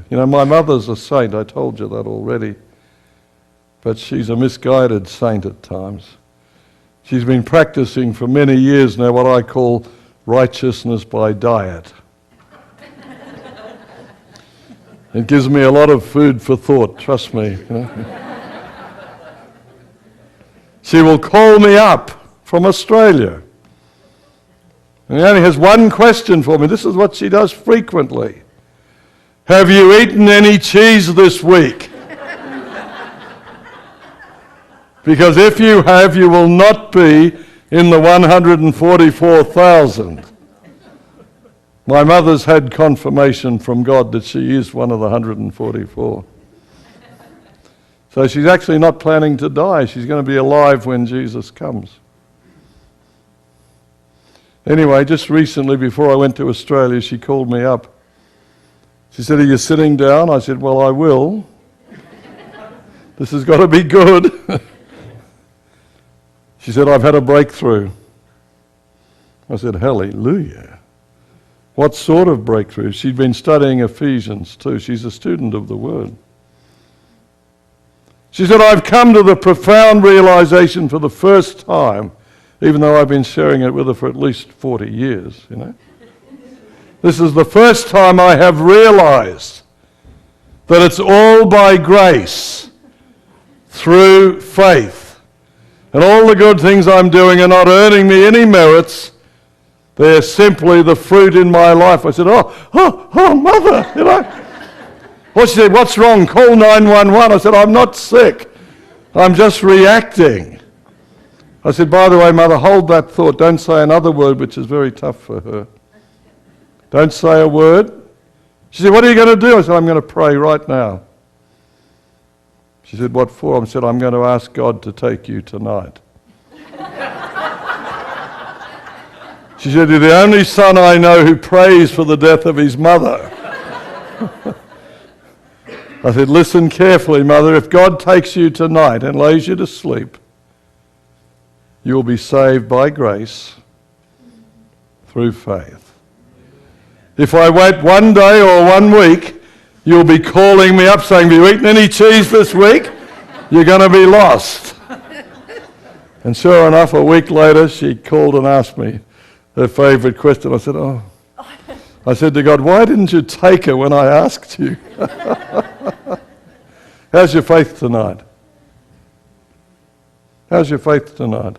You know, my mother's a saint, I told you that already. But she's a misguided saint at times. She's been practicing for many years now what I call righteousness by diet. It gives me a lot of food for thought, trust me. You know? She will call me up from Australia. And he only has one question for me. This is what she does frequently. Have you eaten any cheese this week? Because if you have, you will not be in the 144,000. My mother's had confirmation from God that she is one of the 144. So she's actually not planning to die. She's going to be alive when Jesus comes. Anyway, just recently, before I went to Australia, she called me up. She said, are you sitting down? I said, well, I will. This has got to be good. She said, I've had a breakthrough. I said, hallelujah. What sort of breakthrough? She'd been studying Ephesians too. She's a student of the Word. She said, I've come to the profound realization for the first time, even though I've been sharing it with her for at least 40 years, you know. This is the first time I have realized that it's all by grace, through faith. And all the good things I'm doing are not earning me any merits. They're simply the fruit in my life. I said, oh, Mother, you know. Well, she said, what's wrong? Call 911. I said, I'm not sick. I'm just reacting. I said, by the way, Mother, hold that thought. Don't say another word, which is very tough for her. Don't say a word. She said, what are you going to do? I said, I'm going to pray right now. She said, what for? I said, I'm going to ask God to take you tonight. She said, you're the only son I know who prays for the death of his mother. I said, listen carefully, Mother. If God takes you tonight and lays you to sleep, you'll be saved by grace through faith. If I wait one day or 1 week, you'll be calling me up saying, have you eaten any cheese this week? You're going to be lost. And sure enough, a week later, she called and asked me her favourite question. I said, I said to God, why didn't you take her when I asked you? How's your faith tonight? How's your faith tonight?